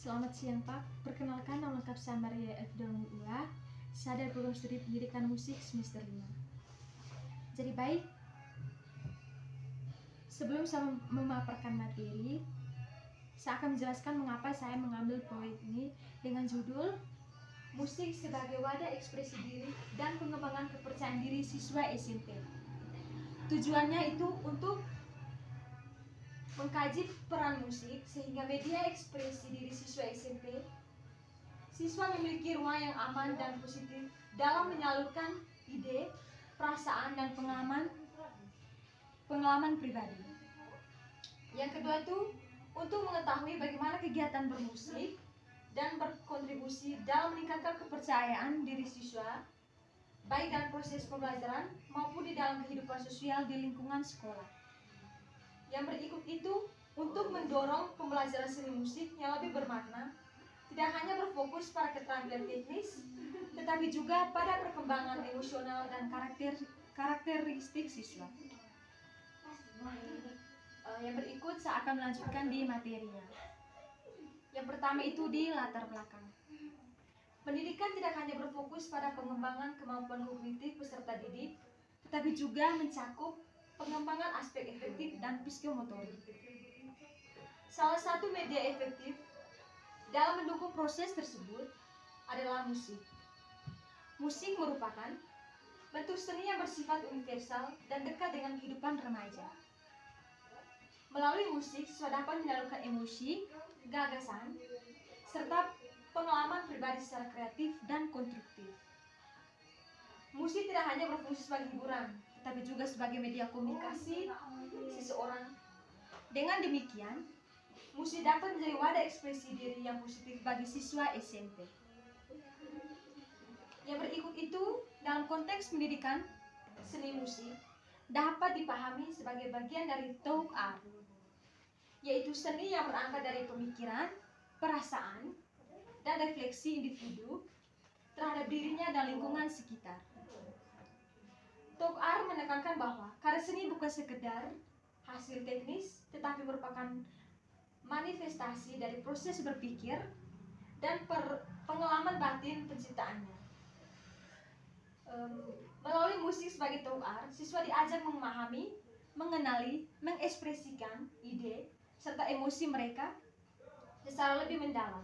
Selamat siang Pak, perkenalkan nama lengkap saya Maria Elfdalmula. Saya dari program studi pendidikan musik semester 5. Jadi baik, sebelum saya memaparkan materi, saya akan menjelaskan mengapa saya mengambil proyek ini dengan judul Musik sebagai Wadah Ekspresi Diri dan Pengembangan Kepercayaan Diri Siswa SMP. Tujuannya itu untuk mengkaji peran musik sehingga media ekspresi diri siswa SMP. Siswa memiliki ruang yang aman dan positif dalam menyalurkan ide, perasaan, dan pengalaman pribadi. Yang kedua itu untuk mengetahui bagaimana kegiatan bermusik dan berkontribusi dalam meningkatkan kepercayaan diri siswa, baik dalam proses pembelajaran maupun di dalam kehidupan sosial di lingkungan sekolah. Yang berikut itu untuk mendorong pembelajaran seni musik yang lebih bermakna, tidak hanya berfokus pada keterampilan teknis, tetapi juga pada perkembangan emosional dan karakteristik siswa. Yang berikut saya akan melanjutkan di materinya. Yang pertama itu di latar belakang. Pendidikan tidak hanya berfokus pada pengembangan kemampuan kognitif peserta didik, tetapi juga mencakup pengembangan aspek efektif dan psikomotorik. Salah satu media efektif dalam mendukung proses tersebut adalah musik. Musik merupakan bentuk seni yang bersifat universal dan dekat dengan kehidupan remaja. Melalui musik, siswa dapat menyalurkan emosi, gagasan, serta pengalaman pribadi secara kreatif dan konstruktif. Musik tidak hanya berfungsi sebagai hiburan, tetapi juga sebagai media komunikasi seseorang. Dengan demikian, musik dapat menjadi wadah ekspresi diri yang positif bagi siswa SMP. Yang berikut itu, dalam konteks pendidikan seni musik, dapat dipahami sebagai bagian dari talk art, yaitu seni yang berangkat dari pemikiran, perasaan, dan refleksi individu terhadap dirinya dan lingkungan sekitar. Talk art menekankan bahwa karya seni bukan sekedar hasil teknis, tetapi merupakan manifestasi dari proses berpikir dan pengalaman batin penciptaannya. Melalui musik sebagai talk art, siswa diajar memahami, mengenali, mengekspresikan ide serta emosi mereka secara lebih mendalam.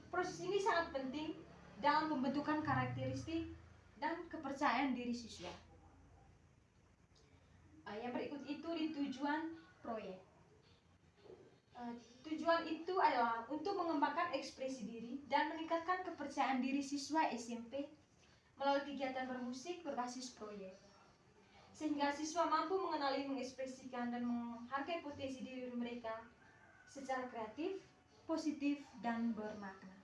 Proses ini sangat penting dalam pembentukan karakteristik dan kepercayaan diri siswa. Yang berikut itu di tujuan proyek. Tujuan itu adalah untuk mengembangkan ekspresi diri dan meningkatkan kepercayaan diri siswa SMP melalui kegiatan bermusik berbasis proyek, sehingga siswa mampu mengenali, mengekspresikan, dan menghargai potensi diri mereka secara kreatif, positif, dan bermakna.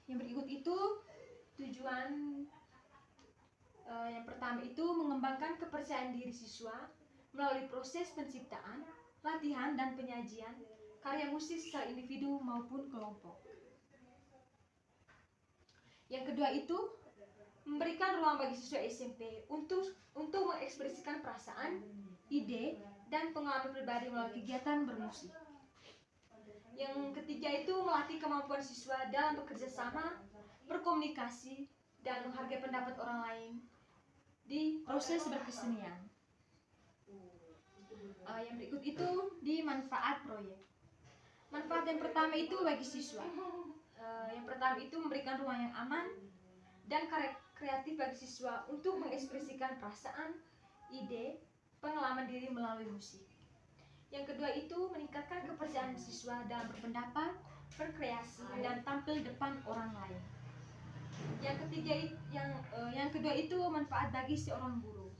Yang berikut itu tujuan yang pertama itu mengembangkan kepercayaan diri siswa melalui proses penciptaan, latihan, dan penyajian karya musik secara individu maupun kelompok. Yang kedua itu memberikan ruang bagi siswa SMP untuk mengekspresikan perasaan, ide, dan pengalaman pribadi melalui kegiatan bermusik. Yang ketiga itu melatih kemampuan siswa dalam bekerja sama, berkomunikasi, dan menghargai pendapat orang lain di proses berkesenian. Yang berikut itu di manfaat proyek. Manfaat yang pertama itu bagi siswa. Yang pertama itu memberikan ruang yang aman dan kreatif bagi siswa untuk mengekspresikan perasaan, ide, pengalaman diri melalui musik. Yang kedua itu meningkatkan kepercayaan siswa dalam berpendapat, berkreasi, dan tampil depan orang lain. Yang kedua itu manfaat bagi seorang guru.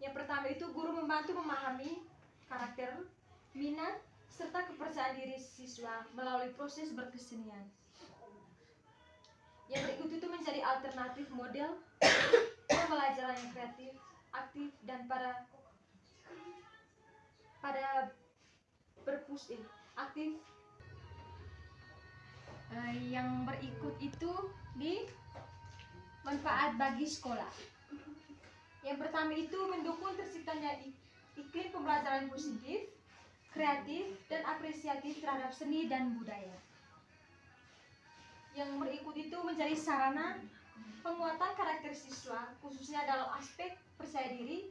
Yang pertama itu guru membantu memahami karakter, minat, serta kepercayaan diri siswa melalui proses berkesenian. Yang berikut itu menjadi alternatif model pembelajaran yang kreatif, aktif, dan aktif. Yang berikut itu di manfaat bagi sekolah. Yang pertama itu mendukung terciptanya iklim pembelajaran positif, kreatif, dan apresiatif terhadap seni dan budaya. Yang berikut itu menjadi sarana penguatan karakter siswa, khususnya dalam aspek percaya diri,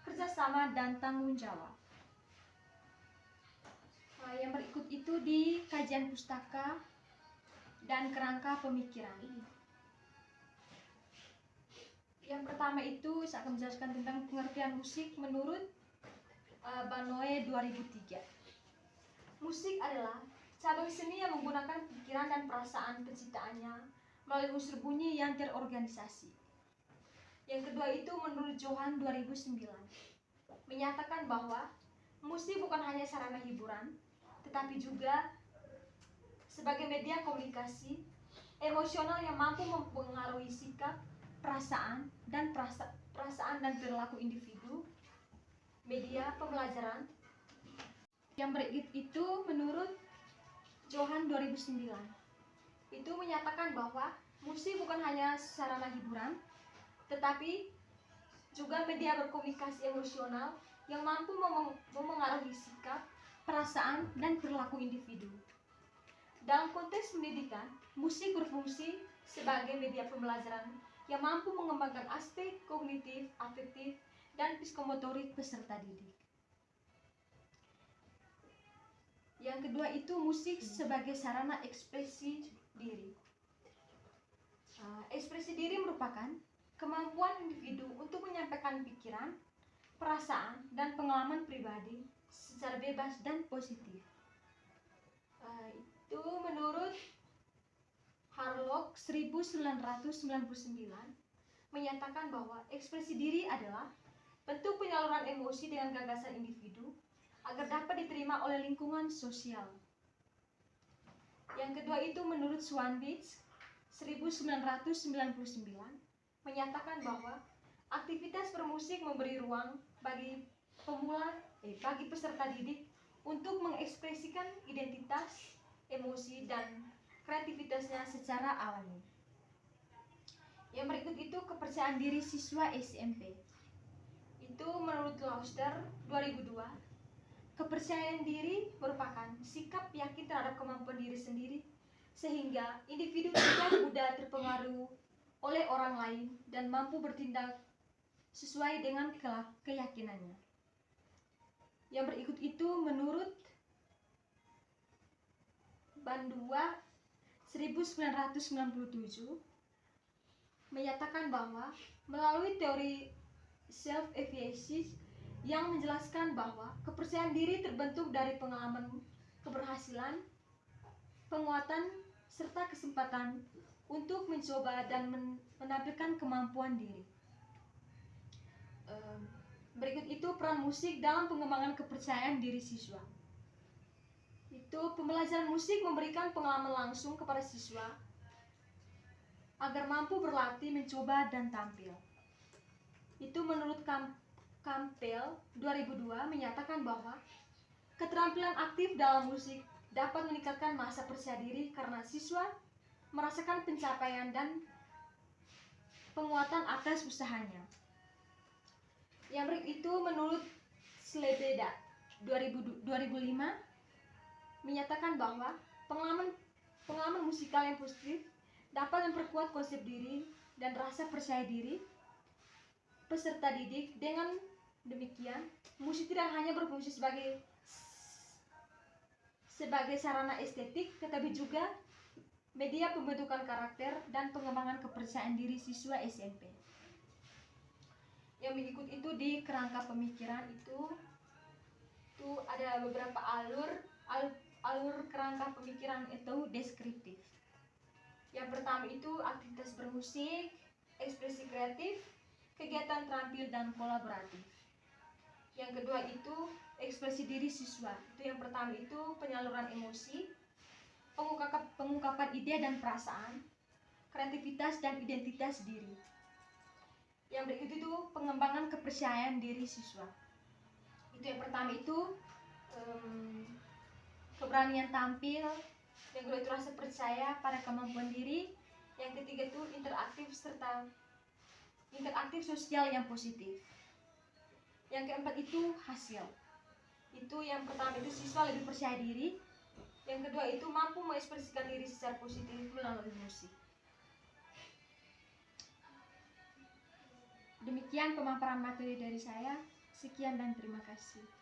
kerjasama, dan tanggung jawab. Yang berikut itu di kajian pustaka dan kerangka pemikiran. Yang pertama itu saya akan menjelaskan tentang pengertian musik menurut Banoe 2003. Musik adalah cabang seni yang menggunakan pikiran dan perasaan penciptaannya melalui unsur bunyi yang terorganisasi. Yang kedua itu menurut Johan 2009 menyatakan bahwa musik bukan hanya sarana hiburan, tetapi juga sebagai media komunikasi emosional yang mampu mempengaruhi sikap, perasaan dan perilaku individu, media pembelajaran. Yang berikut itu menurut Johan 2009 itu menyatakan bahwa musik bukan hanya sarana hiburan, tetapi juga media berkomunikasi emosional yang mampu memengaruhi sikap, perasaan dan perilaku individu. Dalam konteks pendidikan, musik berfungsi sebagai media pembelajaran yang mampu mengembangkan aspek kognitif, afektif, dan psikomotorik peserta didik. Yang kedua itu musik sebagai sarana ekspresi diri. Ekspresi diri merupakan kemampuan individu untuk menyampaikan pikiran, perasaan, dan pengalaman pribadi secara bebas dan positif. Itu menurut Harlock 1999 menyatakan bahwa ekspresi diri adalah bentuk penyaluran emosi dengan gagasan individu agar dapat diterima oleh lingkungan sosial. Yang kedua itu menurut Swanwich 1999 menyatakan bahwa aktivitas bermusik memberi ruang bagi peserta didik untuk mengekspresikan identitas, emosi, dan kreativitasnya secara alami. Yang berikut itu kepercayaan diri siswa SMP. Itu menurut Lauster 2002, kepercayaan diri merupakan sikap yakin terhadap kemampuan diri sendiri sehingga individu tidak mudah terpengaruh oleh orang lain dan mampu bertindak sesuai dengan keyakinannya. Yang berikut itu menurut Bandua 1997 menyatakan bahwa melalui teori self-evaluation yang menjelaskan bahwa kepercayaan diri terbentuk dari pengalaman keberhasilan, penguatan, serta kesempatan untuk mencoba dan menampilkan kemampuan diri. Berikut itu peran musik dalam pengembangan kepercayaan diri siswa. Itu pembelajaran musik memberikan pengalaman langsung kepada siswa agar mampu berlatih, mencoba, dan tampil. Itu menurut Campbell 2002 menyatakan bahwa keterampilan aktif dalam musik dapat meningkatkan masa percaya diri karena siswa merasakan pencapaian dan penguatan atas usahanya. Yang berikut itu menurut Slebeda 2005 menyatakan bahwa pengalaman musikal yang positif dapat memperkuat konsep diri dan rasa percaya diri peserta didik. Dengan demikian, musik tidak hanya berfungsi sebagai sarana estetik, tetapi juga media pembentukan karakter dan pengembangan kepercayaan diri siswa SMP. Yang berikut itu di kerangka pemikiran itu ada beberapa alur kerangka pemikiran itu deskriptif. Yang pertama itu aktivitas bermusik, ekspresi kreatif, kegiatan terampil dan kolaboratif. Yang kedua itu ekspresi diri siswa. Itu yang pertama itu penyaluran emosi, pengungkapan ide dan perasaan, kreativitas dan identitas diri. Yang berikut itu pengembangan kepercayaan diri siswa. Itu yang pertama itu keberanian tampil, yang kedua itu rasa percaya pada kemampuan diri, yang ketiga itu interaktif sosial yang positif, yang keempat itu hasil. Itu yang pertama itu siswa lebih percaya diri. Yang kedua itu mampu mengekspresikan diri secara positif melalui musik. Demikian pemaparan materi dari saya. Sekian dan terima kasih.